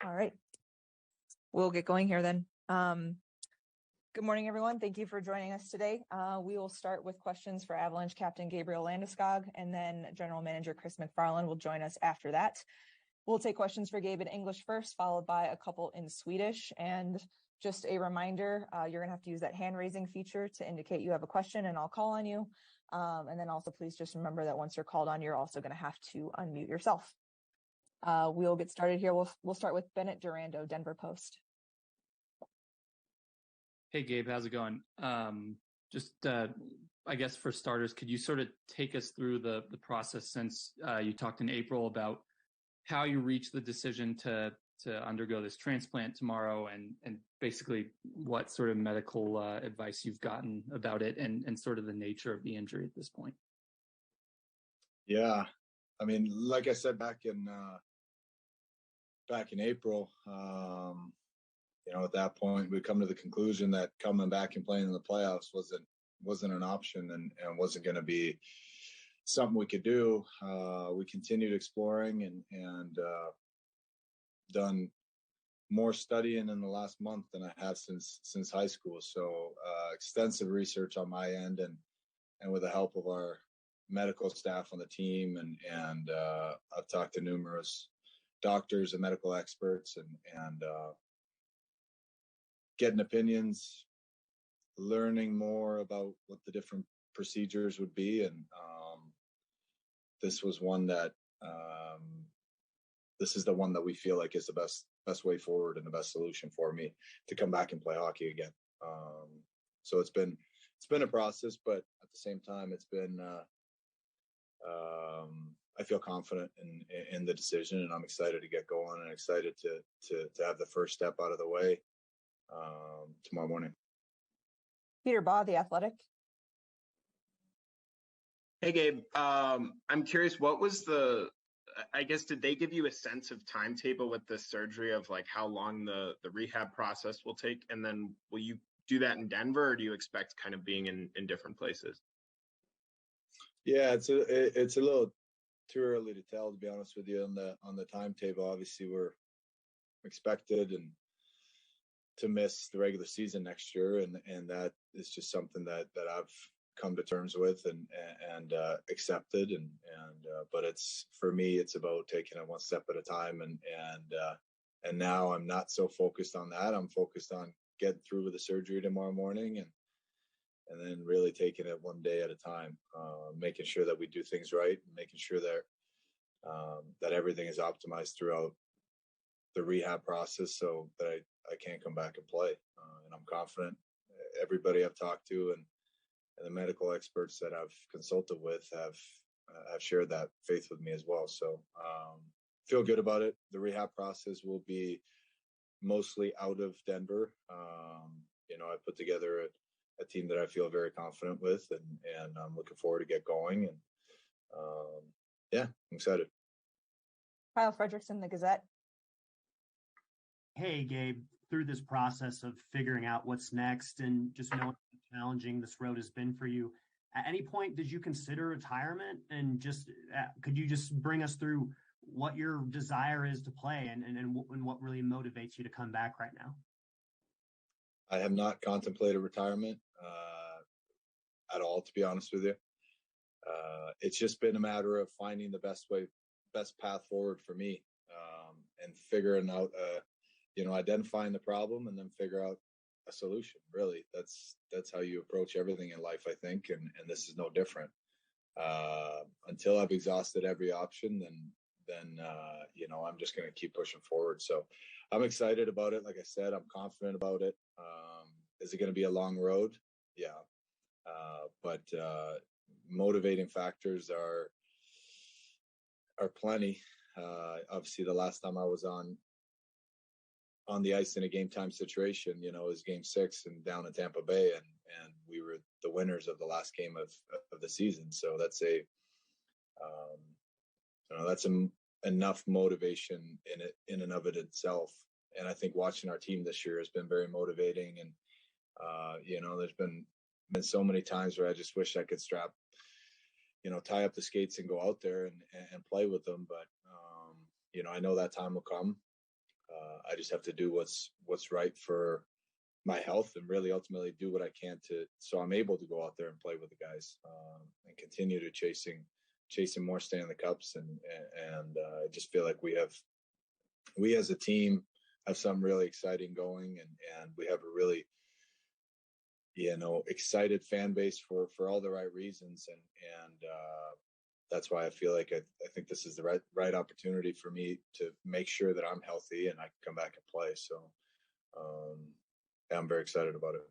All right. We'll get going here then. Good morning, everyone. Thank you for joining us today. We will start with questions for Avalanche Captain Gabe Landeskog, and then General Manager Chris McFarland will join us after that. We'll take questions for Gabe in English first, followed by a couple in Swedish. And just a reminder, you're going to have to use that hand raising feature to indicate you have a question, and I'll call on you. And then also please just remember that once you're called on, you're also going to have to unmute yourself. We'll get started here. We'll start with Bennett Durando, Denver Post. Hey, Gabe, how's it going? I guess for starters, could you sort of take us through the process since you talked in April about how you reached the decision to undergo this transplant tomorrow and basically what sort of medical advice you've gotten about it and sort of the nature of the injury at this point? Yeah, I mean, like I said back in April, at that point we come to the conclusion that coming back and playing in the playoffs wasn't an option and wasn't going to be something we could do. We continued exploring and done more studying in the last month than I have since high school. So extensive research on my end and with the help of our medical staff on the team and I've talked to numerous doctors and medical experts and getting opinions, learning more about what the different procedures would be. And this was one that this is the one that we feel like is the best way forward and the best solution for me to come back and play hockey again. So it's been a process, but at the same time, it's been I feel confident in the decision, and I'm excited to get going and excited to have the first step out of the way tomorrow morning. Peter Baugh, The Athletic. Hey, Gabe. I'm curious, what was did they give you a sense of timetable with this surgery of like how long the rehab process will take? And then will you do that in Denver, or do you expect kind of being in different places? Yeah, it's a little too early to tell, to be honest with you, on the timetable. Obviously, we're expected and to miss the regular season next year, and that is just something that I've come to terms with and accepted, but it's, for me, it's about taking it one step at a time, and now I'm not so focused on that. I'm focused on getting through with the surgery tomorrow morning and then really taking it one day at a time, making sure that we do things right, and making sure that everything is optimized throughout the rehab process so that I can come back and play. And I'm confident. Everybody I've talked to and the medical experts that I've consulted with have shared that faith with me as well. So feel good about it. The rehab process will be mostly out of Denver. I put together a team that I feel very confident with, and I'm looking forward to get going. And I'm excited. Kyle Fredrickson, The Gazette. Hey, Gabe, through this process of figuring out what's next and just knowing how challenging this road has been for you, at any point did you consider retirement? And just could you just bring us through what your desire is to play and what really motivates you to come back right now? I have not contemplated retirement at all, to be honest with you. It's just been a matter of finding the best path forward for me, and figuring out, identifying the problem and then figure out a solution. Really, that's how you approach everything in life, I think, and this is no different. Until I've exhausted every option, then I'm just going to keep pushing forward. So I'm excited about it. Like I said, I'm confident about it. Is it going to be a long road? Yeah. But motivating factors are plenty. Obviously, the last time I was on the ice in a game time situation, it was Game 6 and down in Tampa Bay, and we were the winners of the last game of the season. So that's enough motivation in and of it itself. And I think watching our team this year has been very motivating. And there's been so many times where I just wish I could tie up the skates and go out there and play with them. But I know that time will come. I just have to do what's right for my health and really ultimately do what I can so I'm able to go out there and play with the guys and continue to chasing more Stanley Cups. And I just feel like we as a team have something really exciting going, and we have a really, excited fan base for all the right reasons. And that's why I feel like I think this is the right opportunity for me to make sure that I'm healthy and I can come back and play. So I'm very excited about it.